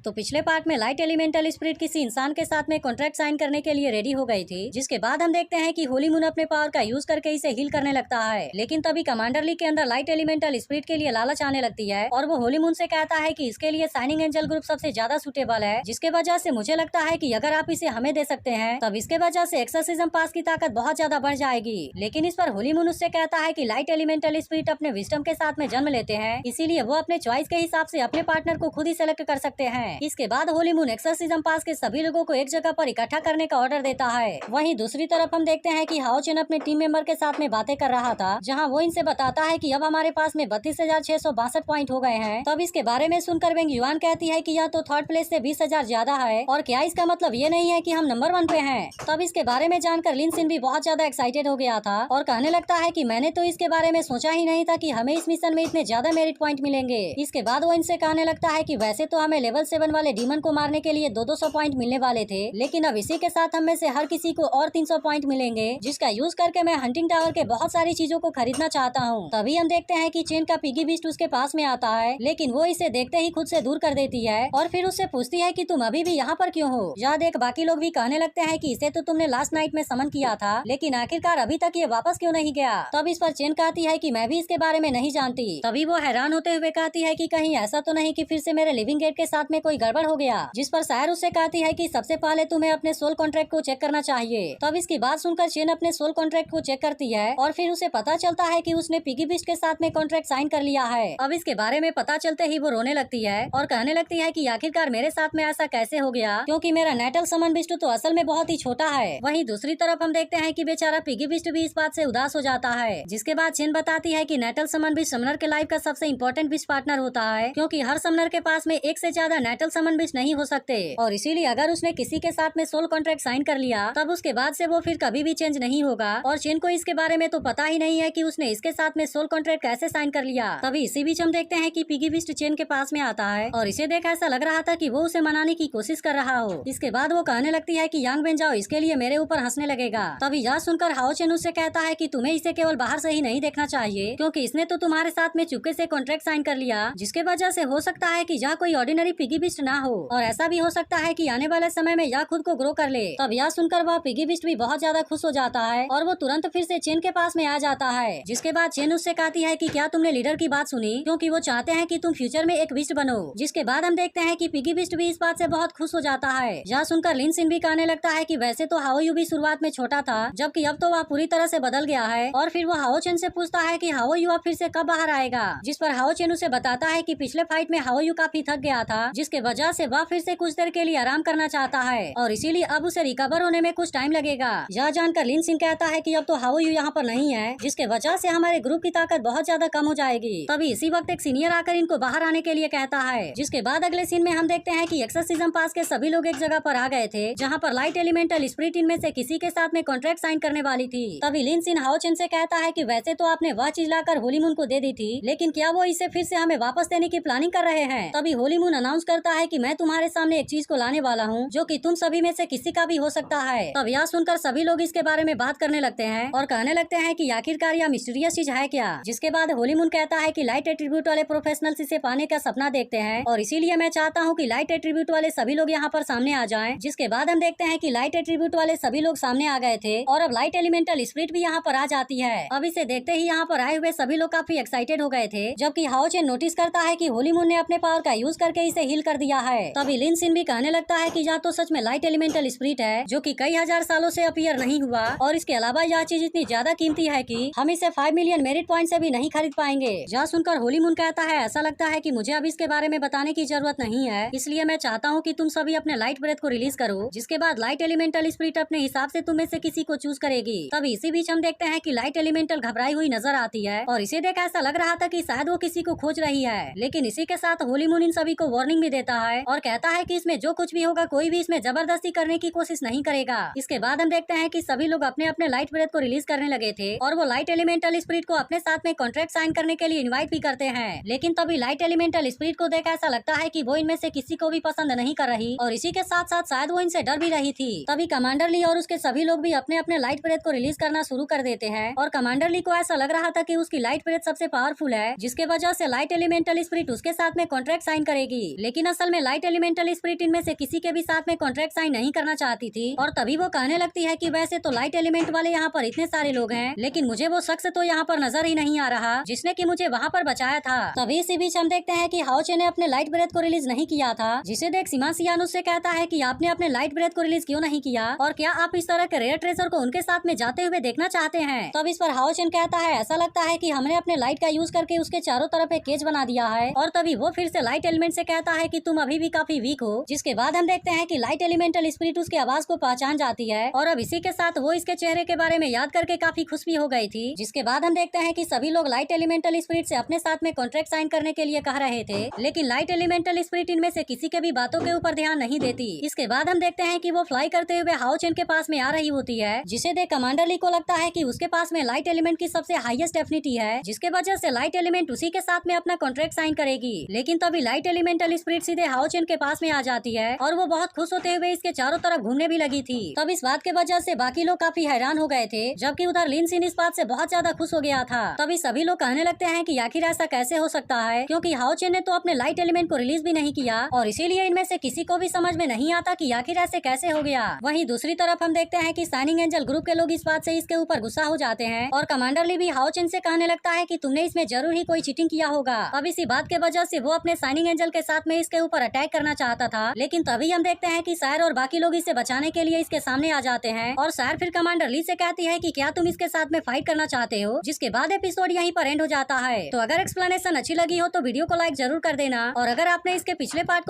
तो पिछले पार्ट में लाइट एलिमेंटल स्पिरिट किसी इंसान के साथ में कॉन्ट्रैक्ट साइन करने के लिए रेडी हो गई थी, जिसके बाद हम देखते हैं कि होली मून अपने पावर का यूज करके इसे हील करने लगता है। लेकिन तभी कमांडर ली के अंदर लाइट एलिमेंटल स्पिरिट के लिए लालच आने लगती है और वो होली मून से कहता है कि इसके लिए शाइनिंग एंजल ग्रुप सबसे ज्यादा सुटेबल है, जिसके वजह से मुझे लगता है कि अगर आप इसे हमें दे सकते हैं तब इसके वजह से एक्सोर्सिज्म पास की ताकत बहुत ज्यादा बढ़ जाएगी। लेकिन इस पर होली मून उससे कहता है कि लाइट एलिमेंटल स्पिरिट अपने विजडम के साथ में जन्म लेते हैं, इसीलिए वो अपने चॉइस के हिसाब से अपने पार्टनर को खुद ही सेलेक्ट कर सकते हैं। इसके बाद होली मून एक्सोर्सिज्म पास के सभी लोगों को एक जगह पर इकट्ठा करने का ऑर्डर देता है। वहीं दूसरी तरफ हम देखते हैं कि हाओ चेन अपने टीम मेंबर के साथ में बातें कर रहा था, जहां वो इनसे बताता है कि अब हमारे पास में 32,662 पॉइंट हो गए हैं। तब इसके बारे में सुनकर वेंग युआन कहती है कि यह तो थर्ड प्लेस से 20,000 ज्यादा है और क्या इसका मतलब ये नहीं है कि हम नंबर 1 पे हैं। तब इसके बारे में जानकर लिन सिन भी बहुत ज्यादा एक्साइटेड हो गया था और कहने लगता है कि मैंने तो इसके बारे में सोचा ही नहीं था कि हमें इस मिशन में इतने ज्यादा मेरिट पॉइंट मिलेंगे। इसके बाद वो इनसे कहने लगता है कि वैसे तो हमें लेवल 7 वाले डीमन को मारने के लिए 200 पॉइंट मिलने वाले थे, लेकिन अब इसी के साथ हम में से हर किसी को और 300 पॉइंट मिलेंगे, जिसका यूज करके मैं हंटिंग टावर के बहुत सारी चीजों को खरीदना चाहता हूँ। तभी हम देखते हैं कि चेन का पिगी बीस्ट उसके पास में आता है, लेकिन वो इसे देखते ही खुद से दूर कर देती है और फिर उससे पूछती है कि तुम अभी भी यहाँ पर क्यों हो। यह देख बाकी लोग भी कहने लगते हैं कि इसे तो तुमने लास्ट नाइट में समन किया था, लेकिन आखिरकार अभी तक ये वापस क्यों नहीं गया। तब इस पर चेन कहती है कि मैं भी इसके बारे में नहीं जानती। तभी वो हैरान होते हुए कहती है कि कहीं ऐसा तो नहीं कि फिर से मेरे लिविंग गेट के साथ में कोई गड़बड़ हो गया। जिस पर शायर उससे कहती है कि सबसे पहले तुम्हें अपने सोल कॉन्ट्रैक्ट को चेक करना चाहिए। तब इसकी बात सुनकर चेन अपने सोल कॉन्ट्रैक्ट को चेक करती है और फिर उसे पता चलता है कि उसने पिगी बिस्ट के साथ में कॉन्ट्रैक्ट साइन कर लिया है। अब इसके बारे में पता चलते ही वो रोने लगती है और कहने लगती है कि आखिरकार मेरे साथ में ऐसा कैसे हो गया, क्योंकि मेरा नेटल समन बिस्ट तो असल में बहुत ही छोटा है। वहीं दूसरी तरफ हम देखते हैं कि बेचारा पिगी बिस्ट भी इस बात से उदास हो जाता है, जिसके बाद चेन बताती है कि नेटल समन बिस्ट समनर के लाइफ का सबसे इम्पोर्टेंट बिस्ट पार्टनर होता है, क्योंकि हर समनर के पास में एक से ज्यादा नेटल समन बिस्ट नहीं हो सकते और इसीलिए अगर उसने किसी के साथ में सोल कॉन्ट्रैक्ट साइन कर लिया तब उसके बाद से वो फिर कभी भी चेंज नहीं होगा। और चेन को इसके बारे में तो पता ही नहीं है कि उसने इसके साथ में सोल कॉन्ट्रैक्ट कैसे साइन कर लिया। तभी इसी बीच हम देखते हैं कि पिगी बिस्ट चेन के पास में आता है और इसे देख ऐसा लग रहा था कि वो उसे मनाने की कोशिश कर रहा हो। इसके बाद वो कहने लगती है कि यांग बेन जाओ, इसके लिए मेरे ऊपर हंसने लगेगा। तभी यह सुनकर हाओ चेन उससे कहता है कि तुम्हें इसे केवल बाहर से ही नहीं देखना चाहिए, क्योंकि इसने तो तुम्हारे साथ में चुपके से कॉन्ट्रैक्ट साइन कर लिया, जिसके वजह से हो सकता है कि यह कोई ऑर्डिनरी पिगी बिस्ट ना हो और ऐसा भी हो सकता है कि आने वाले समय में यह खुद को ग्रो कर ले। तब यह सुनकर वह पिगी बिस्ट भी बहुत ज्यादा खुश हो जाता है और वो तुरंत फिर से चेन के पास में आ जाता है। जिसके बाद चेन उससे कहती है कि क्या तुमने लीडर की बात सुनी, क्योंकि वो चाहते हैं कि तुम फ्यूचर में एक बिस्ट बनो। जिसके बाद हम देखते हैं कि पिगी बिस्ट भी इस बात से बहुत खुश हो जाता है। यह सुनकर लिन सिन भी कहने लगता है कि वैसे तो हाओ यू भी शुरुआत में छोटा था, जबकि अब तो वह पूरी तरह से बदल गया है। और फिर वो हाओ चेन से पूछता है कि हाओ यू अब फिर से कब बाहर आएगा। जिस पर हाओ चेन उसे बताता है कि पिछले फाइट में हाओ यू काफी थक गया था, जिसके वजह से वह फिर से कुछ देर के लिए आराम करना चाहता है और इसीलिए अब उसे रिकवर होने में कुछ टाइम लगेगा। यह जानकर लिन सिन कहता है कि अब तो हाओ यू यहाँ पर नहीं है, जिसके वजह से हमारे ग्रुप की ताकत बहुत ज्यादा कम हो जाएगी। तभी इसी वक्त एक सीनियर आकर इनको बाहर आने के लिए कहता है। जिसके बाद अगले सीन में हम देखते हैं कि एक्सोर्सिज्म पास के सभी लोग एक जगह पर आ गए थे, जहाँ पर लाइट एलिमेंटल स्पिरिट इनमें से किसी के साथ में कॉन्ट्रैक्ट साइन करने वाली थी। तभी लिन सिन हाओ चेन से कहता है कि वैसे तो आपने वह चीज लाकर होली मून को दे दी थी, लेकिन क्या वो इसे फिर से हमें वापस देने की प्लानिंग कर रहे हैं। तभी होली मून अनाउंस करता है कि मैं तुम्हारे सामने एक चीज को लाने वाला हूँ, जो कि तुम सभी में से किसी का भी हो सकता है। तब यह सुनकर सभी लोग इसके बारे में बात करने लगते हैं और कहने लगते हैं कि आखिरकार यह मिस्टीरियस चीज है क्या। जिसके बाद होली मून कहता है कि लाइट एट्रीब्यूट वाले प्रोफेशनल्स इसे पाने का सपना देखते हैं और इसीलिए मैं चाहता हूँ कि लाइट एट्रीब्यूट वाले सभी लोग यहाँ पर सामने आ जाएं। जिसके बाद हम देखते हैं कि लाइट एट्रीब्यूट वाले सभी लोग सामने आ गए थे और अब लाइट एलिमेंटल स्पिरिट भी यहाँ पर आ जाती है। अब इसे देखते ही यहाँ पर आए हुए सभी लोग काफी एक्साइटेड हो गए थे, जबकि हाओ चेन नोटिस करता है कि होली मून ने अपने पावर का यूज करके इसे हील कर दिया है। तभी लिन सिन भी कहने लगता है कि यह तो सच में लाइट एलिमेंटल स्पिरिट है, जो कि कई हजार सालों से अपीयर नहीं हुआ और इसके अलावा यह चीज इतनी ज्यादा कीमती है कि हम इसे 5 मिलियन मेरिट पॉइंट से भी नहीं खरीद पाएंगे। यह सुनकर होली मून कहता है ऐसा लगता है कि मुझे अब इसके बारे में बताने की जरूरत नहीं है, इसलिए मैं चाहता हूँ कि तुम सभी अपने लाइट ब्रेथ को रिलीज करो। जिसके बाद लाइट एलिमेंटल स्पिरिट अपने हिसाब से तुम में से किसी को चूज करेगी। तभी इसी बीच हम देखते हैं कि लाइट एलिमेंटल घबराई हुई नजर आती है और इसे देख ऐसा लग रहा था कि शायद वो किसी को खोज रही है। लेकिन इसी के साथ होली मून इन सभी को वार्निंग भी देता है और कहता है कि इसमें जो कुछ भी होगा कोई भी इसमें जबरदस्ती करने की कोशिश नहीं करेगा। इसके बाद हम देखते हैं कि सभी लोग अपने अपने लाइट ब्रेथ को रिलीज करने लगे थे और वो लाइट एलिमेंटल स्पिरिट को अपने साथ में कॉन्ट्रैक्ट साइन करने के लिए इनवाइट भी करते हैं। लेकिन तभी लाइट एलिमेंटल स्पिरिट को देख ऐसा लगता है कि वो इनमें से किसी को भी पसंद नहीं कर रही और इसी के साथ साथ शायद वो इनसे डर भी रही थी। तभी कमांडर ली और उसके सभी लोग भी अपने अपने लाइट ब्रेथ को रिलीज करना शुरू कर देते हैं और कमांडर ली को ऐसा लग रहा था कि उसकी लाइट ब्रेथ सबसे पावरफुल है, जिसके वजह से लाइट एलिमेंटल स्पिरिट उसके साथ में कॉन्ट्रैक्ट साइन करेगी। लेकिन असल में लाइट एलिमेंटल स्पिरिट इनमें से किसी के भी साथ में कॉन्ट्रैक्ट साइन नहीं करना चाहती थी और तभी वो कहने लगती है कि वैसे तो लाइट एलिमेंट वाले यहाँ पर इतने सारे लोग हैं, लेकिन मुझे वो शख्स तो यहाँ पर नजर ही नहीं आ रहा जिसने कि मुझे वहाँ पर बचाया था। तभी इसी बीच हम देखते हैं कि हाओ चेन ने अपने लाइट ब्रेथ को रिलीज नहीं किया था, जिसे देख सीमा सियान उससे कहता है कि आपने अपने लाइट ब्रेथ को रिलीज क्यों नहीं किया और क्या आप इस तरह के रेयर ट्रेजर को उनके साथ में जाते हुए देखना चाहते हैं। तब इस पर हाओ चेन कहता है ऐसा लगता है कि हमने अपने लाइट का यूज करके उसके चारों तरफ एक केज बना दिया है और तभी वो फिर से लाइट एलिमेंट से कहता है कि तुम अभी भी काफी वीक हो। जिसके बाद हम देखते हैं कि लाइट एलिमेंटल स्पिरिट उसकी आवाज को पहचान जाती है और अब इसी के साथ वो इसके चेहरे के बारे में याद करके काफी खुश भी हो गई थी। जिसके बाद हम देखते हैं कि सभी लोग लाइट एलिमेंटल स्पिरिट से अपने साथ में कॉन्ट्रैक्ट साइन करने के लिए कह रहे थे, लेकिन लाइट एलिमेंटल स्पिरिट इनमें से किसी के भी बातों के ऊपर ध्यान नहीं देती। इसके बाद हम देखते हैं कि वो फ्लाई करते हुए हाओ चेन के पास में आ रही होती है, जिसे देख कमांडर ली को लगता है कि उसके पास में लाइट एलिमेंट की सबसे हाईएस्ट एफिनिटी है, जिसके वजह से लाइट एलिमेंट उसी के साथ में अपना कॉन्ट्रैक्ट साइन करेगी। लेकिन तभी लाइट एलिमेंटल स्पिरिट सीधे हाओ चेन के पास में आ जाती है और वो बहुत खुश होते हुए इसके चारों तरफ घूमने भी लगी थी। तब इस बात के वजह से बाकी लोग काफी हैरान हो गए थे, जबकि उधर लिन सिन इस बात से बहुत ज्यादा खुश हो गया था। तभी सभी लोग कहने लगते हैं कि आखिर ऐसा कैसे हो सकता है, क्योंकि हाओ चेन ने तो अपने लाइट एलिमेंट को रिलीज भी नहीं किया और इसीलिए इनमें से किसी को भी समझ में नहीं आता कि आखिर ऐसे कैसे हो गया। वहीं दूसरी तरफ हम देखते हैं कि शाइनिंग एंजल ग्रुप के लोग इस बात से इसके ऊपर गुस्सा हो जाते हैं और कमांडर ली भी हाओ चेन से कहने लगता है कि तुमने इसमें जरूर ही कोई चीटिंग किया होगा। अब इसी बात के वजह से वो अपने शाइनिंग एंजल के साथ में इसके ऊपर अटैक करना चाहता था, लेकिन तभी हम देखते हैं कि शायर और बाकी लोग इसे बचाने के लिए इसके सामने आ जाते हैं और शायर फिर कमांडर ली से कहती है कि क्या तुम इसके साथ में फाइट करना चाहते हो। जिसके बाद एपिसोड यहीं पर एंड हो जाता है। तो अगर एक्सप्लेनेशन अच्छी लगी हो तो वीडियो को लाइक जरूर कर देना और अगर आपने इसके पिछले पार्ट को